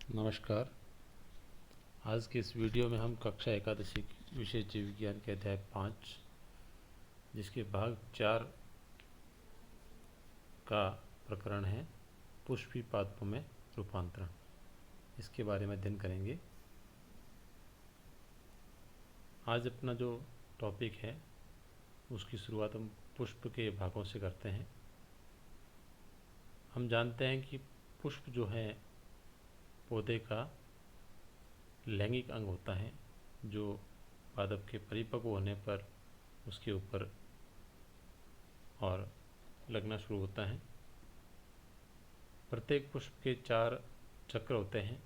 नमस्कार। आज के इस वीडियो में हम कक्षा एकादशी विषय जीव विज्ञान के अध्याय 5 जिसके भाग 4 का प्रकरण है पुष्पी पादपों में रूपांतरण, इसके बारे में अध्ययन करेंगे। आज अपना जो टॉपिक है उसकी शुरुआत हम पुष्प के भागों से करते हैं। हम जानते हैं कि पुष्प जो है पौधे का लैंगिक अंग होता है जो पादप के परिपक्व होने पर उसके ऊपर और लगना शुरू होता है। प्रत्येक पुष्प के 4 चक्र होते हैं,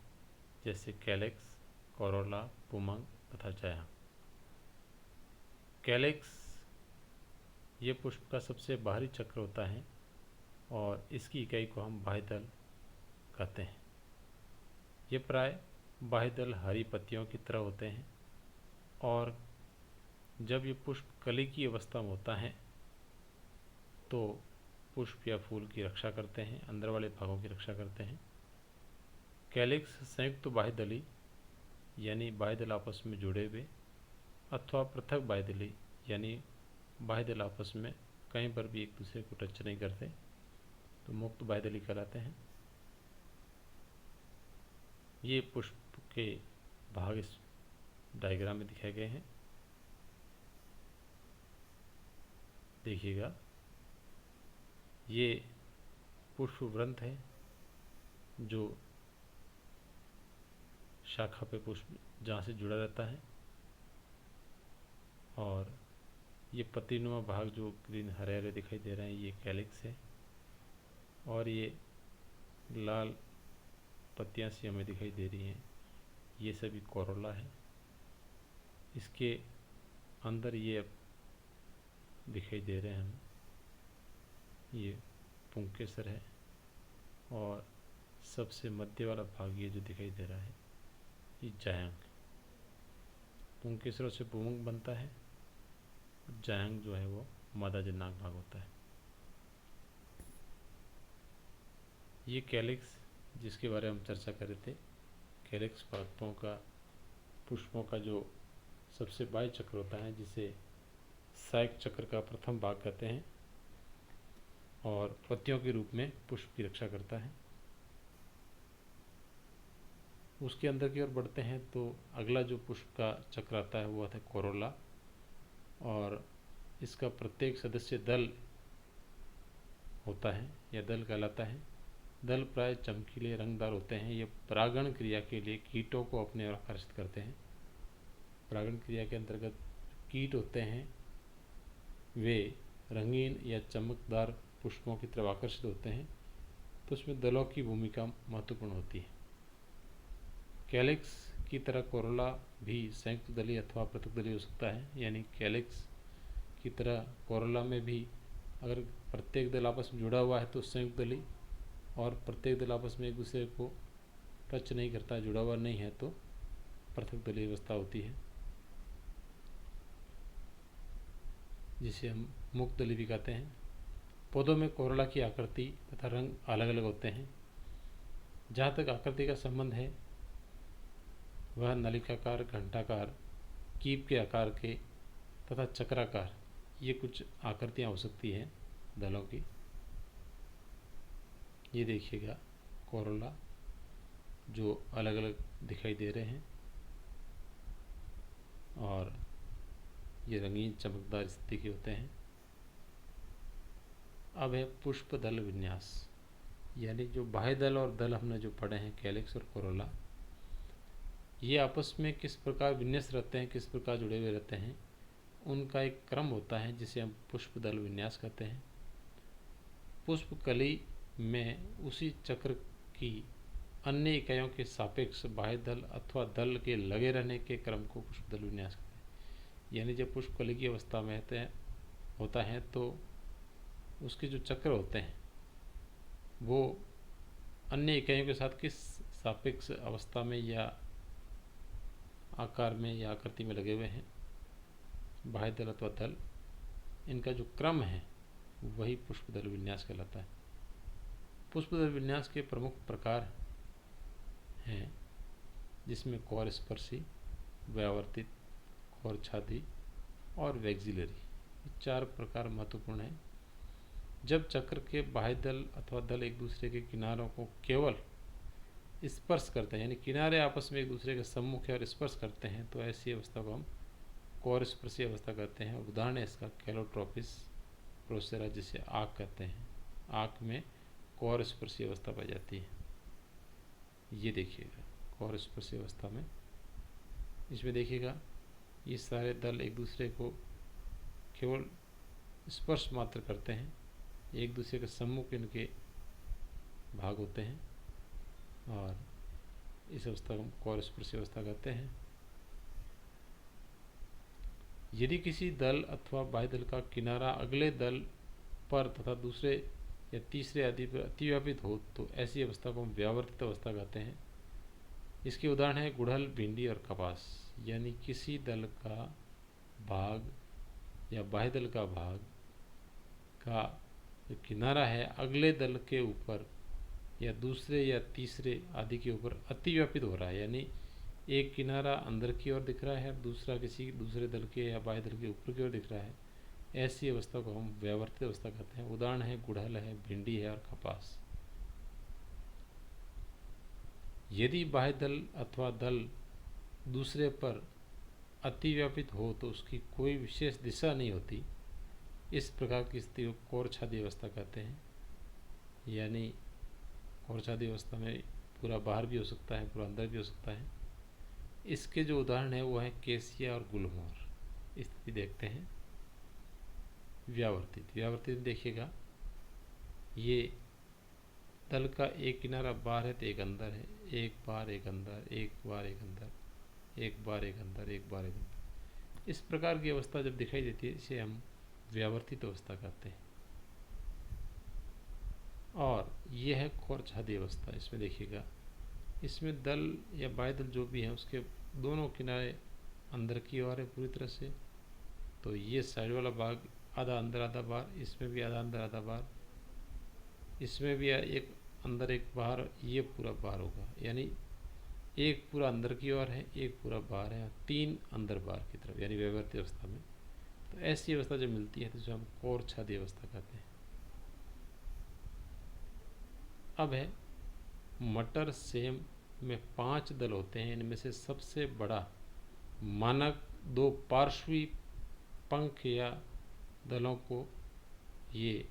जैसे कैलेक्स, कोरोला, पुमंग तथा जायंग। कैलेक्स ये पुष्प का सबसे बाहरी चक्र होता है और इसकी इकाई को हम बाह्यदल कहते हैं। ये प्राय बाह्यदल हरी पत्तियों की तरह होते हैं और जब ये पुष्प कली की अवस्था में होता है तो पुष्प या फूल की रक्षा करते हैं, अंदर वाले भागों की रक्षा करते हैं। कैलिक्स संयुक्त बाह्यदली यानी बाह्यदल आपस में जुड़े हुए अथवा पृथक बाह्यदली यानी बाह्यदल आपस में कहीं पर भी एक दूसरे को टच नहीं करते तो मुक्त बाह्यदली कहलाते हैं। ये पुष्प के भाग इस डायग्राम में दिखाए गए हैं, देखिएगा। ये पुष्प वृंत है जो शाखा पे पुष्प जहाँ से जुड़ा रहता है, और ये पत्तीनुमा भाग जो ग्रीन हरे हरे दिखाई दे रहे हैं ये कैलिक्स है, और ये लाल पत्तियां सी हमें दिखाई दे रही हैं ये सभी कोरोला है। इसके अंदर ये दिखाई दे रहे हैं हमें ये पुंकेसर है, और सबसे मध्य वाला भाग ये जो दिखाई दे रहा है ये जायंग। पुंकेसरों से पुमंग बनता है, जायंग जो है वो मादा जन्नांग भाग होता है। ये कैलिक्स जिसके बारे में हम चर्चा कर रहे थे, कैलिक्स पादपों का पुष्पों का जो सबसे बाह्य चक्र होता है जिसे सहायक चक्र का प्रथम भाग कहते हैं और पत्तियों के रूप में पुष्प की रक्षा करता है। उसके अंदर की ओर बढ़ते हैं तो अगला जो पुष्प का चक्र आता है वो आता है कोरोला, और इसका प्रत्येक सदस्य दल होता है या दल कहलाता है। दल प्राय चमकीले रंगदार होते हैं। ये परागण क्रिया के लिए कीटों को अपने ओर आकर्षित करते हैं। परागण क्रिया के अंतर्गत कीट होते हैं वे रंगीन या चमकदार पुष्पों की तरफ आकर्षित होते हैं, तो उसमें दलों की भूमिका महत्वपूर्ण होती है। कैलिक्स की तरह कोरोला भी संयुक्त दली अथवा पृथक दली हो सकता है, यानी कैलिक्स की तरह कोरोला में भी अगर प्रत्येक दल आपस में जुड़ा हुआ है तो संयुक्त दली, और प्रत्येक दल आपस में एक दूसरे को टच नहीं करता, जुड़ा हुआ नहीं है तो पृथक दलीय अवस्था होती है, जिसे हम मुक्त दली भी कहते हैं। पौधों में कोरोला की आकृति तथा रंग अलग अलग होते हैं। जहाँ तक आकृति का संबंध है वह नलिकाकार, घंटाकार, कीप के आकार के तथा चक्राकार, ये कुछ आकृतियाँ हो सकती हैं दलों की। ये देखिएगा कोरोला जो अलग अलग दिखाई दे रहे हैं, और ये रंगीन चमकदार स्थिति के होते हैं। अब है पुष्प दल विन्यास, यानी जो बाह्य दल और दल हमने जो पढ़े हैं कैलिक्स और कोरोला, ये आपस में किस प्रकार विन्यास रहते हैं, किस प्रकार जुड़े हुए रहते हैं, उनका एक क्रम होता है जिसे हम पुष्प दल विन्यास कहते हैं। पुष्प कली में उसी चक्र की अन्य इकाइयों के सापेक्ष बाह्य दल अथवा दल के लगे रहने के क्रम को पुष्प दल विन्यास कहते हैं। यानी जब पुष्प कली की अवस्था में होता है तो उसके जो चक्र होते हैं वो अन्य इकाइयों के साथ किस सापेक्ष अवस्था में या आकार में या आकृति में लगे हुए हैं, बाह्य दल अथवा दल, इनका जो क्रम है वही पुष्प दल विन्यास कहलाता है। पुष्प दल विन्यास के प्रमुख प्रकार हैं, जिसमें कौर स्पर्शी, व्यावर्तित, कौर छादी और वैक्सिलरी, ये 4 प्रकार महत्वपूर्ण हैं। जब चक्र के बाह्य दल अथवा दल एक दूसरे के किनारों को केवल स्पर्श करते हैं, यानी किनारे आपस में एक दूसरे के सम्मुख और स्पर्श करते हैं, तो ऐसी अवस्था को हम कौर स्पर्शी अवस्था कहते हैं। उदाहरण है इसका कैलोट्रोपिस प्रोसेरा, जिसे आँख कहते हैं। आँख में कौर स्पर्शी अवस्था पाई जाती है। ये देखिएगा कौर स्पर्शी अवस्था में, इसमें देखिएगा ये सारे दल एक दूसरे को केवल स्पर्श मात्र करते हैं, एक दूसरे के सम्मुख इनके भाग होते हैं, और इस अवस्था को हम कौर स्पर्शी अवस्था कहते हैं। यदि किसी दल अथवा बाह्य दल का किनारा अगले दल पर तथा दूसरे या तीसरे आदि पर अतिव्यापित हो, तो ऐसी अवस्था को हम व्यावर्तित अवस्था कहते हैं। इसके उदाहरण है गुड़हल, भिंडी और कपास। यानी किसी दल का भाग या बाह्य दल का भाग का जो किनारा है अगले दल के ऊपर या दूसरे या तीसरे आदि के ऊपर अतिव्यापित हो रहा है, यानी एक किनारा अंदर की ओर दिख रहा है, दूसरा किसी दूसरे दल के या बाह्य दल के ऊपर की ओर दिख रहा है, ऐसी अवस्था को हम व्यावर्तित अवस्था कहते हैं। उदाहरण है गुड़हल है, भिंडी है और कपास। यदि बाह्य दल अथवा दल दूसरे पर अतिव्यापित हो तो उसकी कोई विशेष दिशा नहीं होती, इस प्रकार की स्थिति को कौर छादी अवस्था कहते हैं। यानी कौर छादी अवस्था में पूरा बाहर भी हो सकता है, पूरा अंदर भी हो सकता है। इसके जो उदाहरण है वो है केसिया और गुलमोहर। स्थिति देखते हैं व्यावर्तित। व्यावर्तित देखिएगा, ये दल का एक किनारा बाहर है तो एक अंदर है, एक बार एक अंदर, एक बार एक अंदर, एक बार एक अंदर, एक बार एक अंदर। इस प्रकार की अवस्था जब दिखाई देती है इसे हम व्यावर्तित अवस्था कहते हैं। और यह है कौर छादी अवस्था। इसमें देखिएगा, इसमें दल या बाह्य दल जो भी है उसके दोनों किनारे अंदर की ओर है पूरी तरह से, तो ये साइड वाला भाग आधा अंदर आधा बाहर, इसमें भी आधा अंदर आधा बाहर, इसमें भी एक अंदर एक बाहर, ये पूरा बाहर होगा। यानी एक पूरा अंदर की ओर है, एक पूरा बाहर है, 3 अंदर बाहर की तरफ, यानी व्यावर्तित अवस्था में। तो ऐसी अवस्था जब मिलती है तो जो हम कौर छादी अवस्था कहते हैं। अब है मटर सेम में 5 दल होते हैं। इनमें से सबसे बड़ा मानक 2 पार्श्वी पंख या दलों को, ये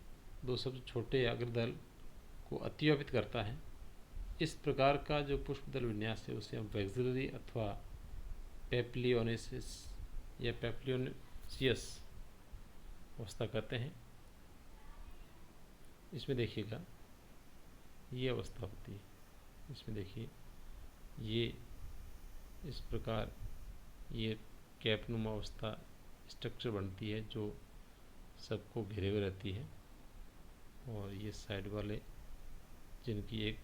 2 सबसे छोटे अग्रदल को अतिव्यापित करता है। इस प्रकार का जो पुष्प दल विन्यास है उसे हम वैक्सिलरी अथवा पेप्लियोनेसिस या पेप्लियोनेसियस अवस्था कहते हैं। इसमें देखिएगा ये अवस्था होती है। इसमें देखिए ये इस प्रकार ये कैपनुमा अवस्था स्ट्रक्चर बनती है जो सबको घेरे हुए रहती है, और ये साइड वाले जिनकी एक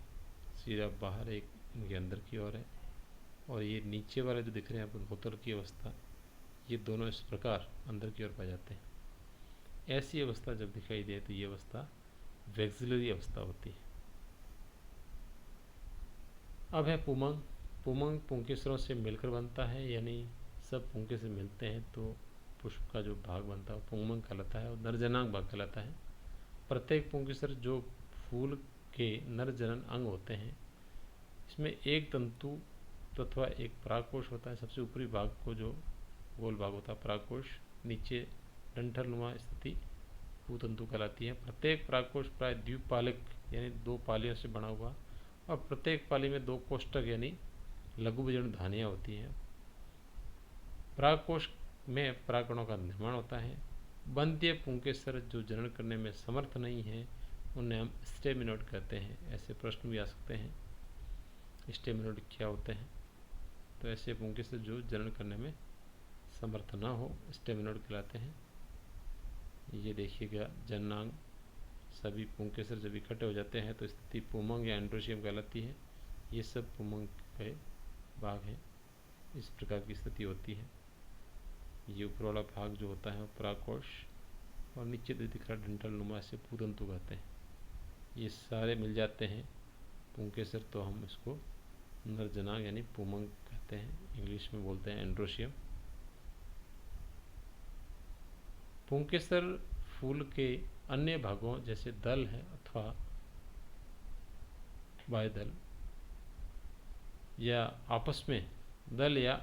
सिरा बाहर एक इनके अंदर की ओर है, और ये नीचे वाले जो दिख रहे हैं अपन बोतल की अवस्था, ये दोनों इस प्रकार अंदर की ओर पाए जाते हैं। ऐसी अवस्था जब दिखाई दे तो ये अवस्था वैक्सिलरी अवस्था होती है। अब है पुमंग। पुमंग पुंकेसरों से मिलकर बनता है, यानी सब पुंके से मिलते हैं तो पुष्प का जो भाग बनता है वो पुंमंग कहलाता है और नरजनांग भाग कहलाता है। प्रत्येक पुंकेसर जो फूल के नरजनन अंग होते हैं, इसमें एक तंतु तथा एक परागकोश होता है। सबसे ऊपरी भाग को जो गोल भाग होता है परागकोश, नीचे डंठलनुमा स्थिति भूतंतु कहलाती है। प्रत्येक परागकोश प्राय द्विपालिक यानी 2 पालियों से बना हुआ, और प्रत्येक पाली में 2 कोष्ठक यानी लघु बीजाणु धानियाँ होती हैं। परागकोश में परागकणों का निर्माण होता है। बंध्य पुंकेसर जो जनन करने में समर्थ नहीं है उन्हें हम स्टेमिनोड कहते हैं। ऐसे प्रश्न भी आ सकते हैं, स्टेमिनोड क्या होते हैं? तो ऐसे पुंकेसर जो जनन करने में समर्थ ना हो स्टेमिनोड कहलाते हैं। ये देखिएगा जननांग, सभी पुंकेसर जब इकट्ठे हो जाते हैं तो स्थिति पुमंग या एंड्रोशियम कहलाती है। ये सब पुमंग के भाग हैं। इस प्रकार की स्थिति होती है। ये ऊपर वाला भाग जो होता है वो परागकोश, और नीचे जो दिख रहा डंठलनुमा से भूतंतु कहते हैं। ये सारे मिल जाते हैं पुंकेसर, तो हम इसको नर जनांग यानी पुमंग कहते हैं, इंग्लिश में बोलते हैं एंड्रोशियम। पुंकेसर फूल के अन्य भागों जैसे दल है अथवा बाह्यदल या आपस में दल या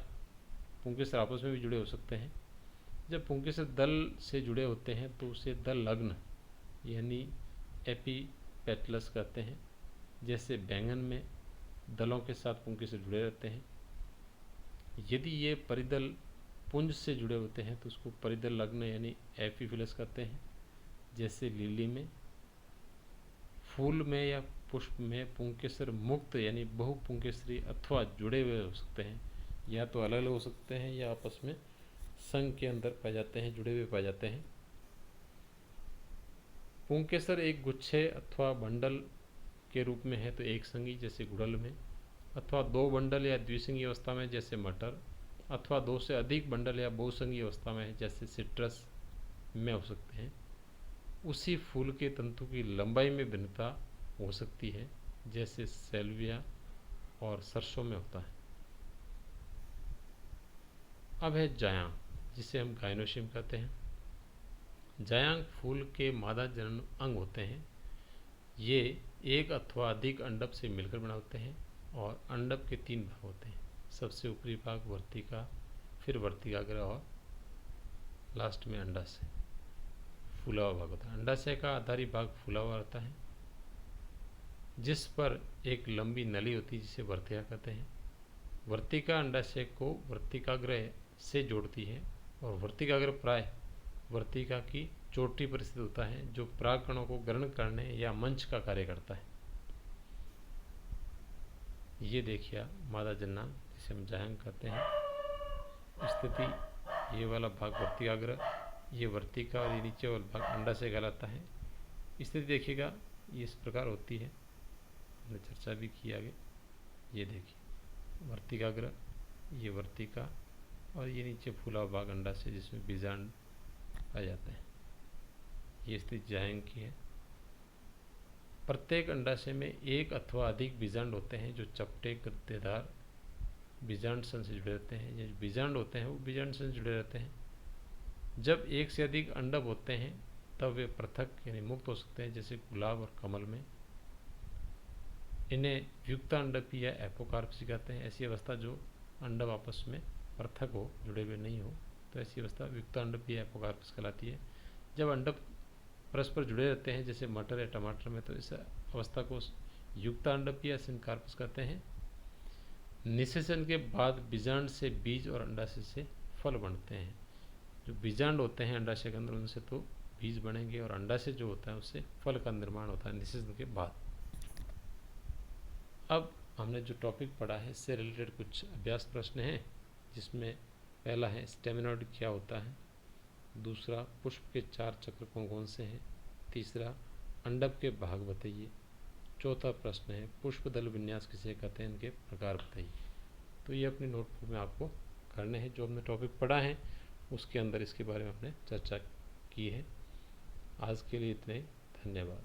पुंकेसर आपस में भी जुड़े हो सकते हैं। जब पुंकेसर दल से जुड़े होते हैं तो उसे दल लग्न यानी एपीपेटलस कहते हैं। जैसे बैंगन में दलों के साथ पुंकेसर जुड़े रहते हैं। यदि ये परिदल पुंज से जुड़े होते हैं तो उसको परिदल लग्न यानी एपीफिलस कहते हैं। जैसे लिली में, फूल में या पुष्प में पुंकेसर मुक्त यानी बहुपुंकेसरी अथवा जुड़े हुए हो सकते हैं, या तो अलग अलग हो सकते हैं या आपस में संघ के अंदर पाए जाते हैं, जुड़े हुए पाए जाते हैं। पुंकेसर एक गुच्छे अथवा बंडल के रूप में है तो एक संगी जैसे गुड़हल में, अथवा दो बंडल या द्विसंगी अवस्था में जैसे मटर, अथवा दो से अधिक बंडल या बहुसंगी अवस्था में है जैसे सिट्रस में हो सकते हैं। उसी फूल के तंतु की लंबाई में भिन्नता हो सकती है जैसे सेल्विया और सरसों में होता है। अब है जायांग, जिसे हम गाइनोशियम कहते हैं। जायांग फूल के मादा जनन अंग होते हैं। ये एक अथवा अधिक अंडक से मिलकर बना होते हैं और अंडक के 3 भाग होते हैं। सबसे ऊपरी भाग वर्तिका, फिर वर्तिकाग्र और लास्ट में अंडाशय, फूला हुआ भाग होता है। अंडाशय का आधारी भाग फूला हुआ रहता है जिस पर एक लंबी नली होती है जिसे वर्तिका कहते हैं। वर्तिका अंडाशय को वर्तिकाग्र से जोड़ती है और वर्तिकाग्र प्राय वर्तिका की चोटी पर स्थित होता है जो परागकणों को ग्रहण करने या मंच का कार्य करता है। ये देखिए मादा जननांग जिसे हम जायांग कहते हैं। स्थिति ये वाला भाग वर्तिकाग्र, ये वर्तिका और ये नीचे वाला भाग अंडाशय कहलाता है। स्थिति देखिएगा ये इस प्रकार होती है, हमने चर्चा भी की आगे। ये देखिए वर्तिकाग्र, ये वर्तिका और ये नीचे फूला भाग अंडाशय जिसमें बीजांड पाए जाते हैं। ये स्थिति जायांग की है। प्रत्येक अंडाशय में एक अथवा अधिक बीजांड होते हैं जो चपटे गद्देदार बीजांड सन से जुड़े रहते हैं। ये बीजांड होते हैं वो बीजांड सन से जुड़े रहते हैं। जब एक से अधिक अंडक होते हैं तब वे पृथक यानी मुक्त हो सकते हैं जैसे गुलाब और कमल में। इन्हें युक्तांडपी या एपोकार्पसी कहते हैं। ऐसी अवस्था जो अंडक आपस में पृथक हो, जुड़े हुए नहीं हो, तो ऐसी अवस्था युक्तांडपी या एपोकार्पस कहलाती है। जब अंडक परस्पर जुड़े रहते हैं जैसे मटर या टमाटर में, तो इस अवस्था को युक्तांडपी या सिनकार्पस कहते हैं। निषेचन के बाद बीजांड से बीज और अंडाशय से फल बनते हैं। जो बीजांड होते हैं अंडाशय के अंदर उनसे तो बीज बनेंगे और अंडाशय जो होता है उससे फल का निर्माण होता है निषेचन के बाद। अब हमने जो टॉपिक पढ़ा है इससे रिलेटेड कुछ अभ्यास प्रश्न हैं, जिसमें पहला है स्टेमिनॉइड क्या होता है, दूसरा पुष्प के 4 चक्र कौन कौन से हैं, तीसरा अंडक के भाग बताइए, चौथा प्रश्न है पुष्प दल विन्यास किसे कहते हैं, इनके प्रकार बताइए। तो ये अपनी नोटबुक में आपको करने हैं। जो हमने टॉपिक पढ़ा है उसके अंदर इसके बारे में हमने चर्चा की है। आज के लिए इतने, धन्यवाद।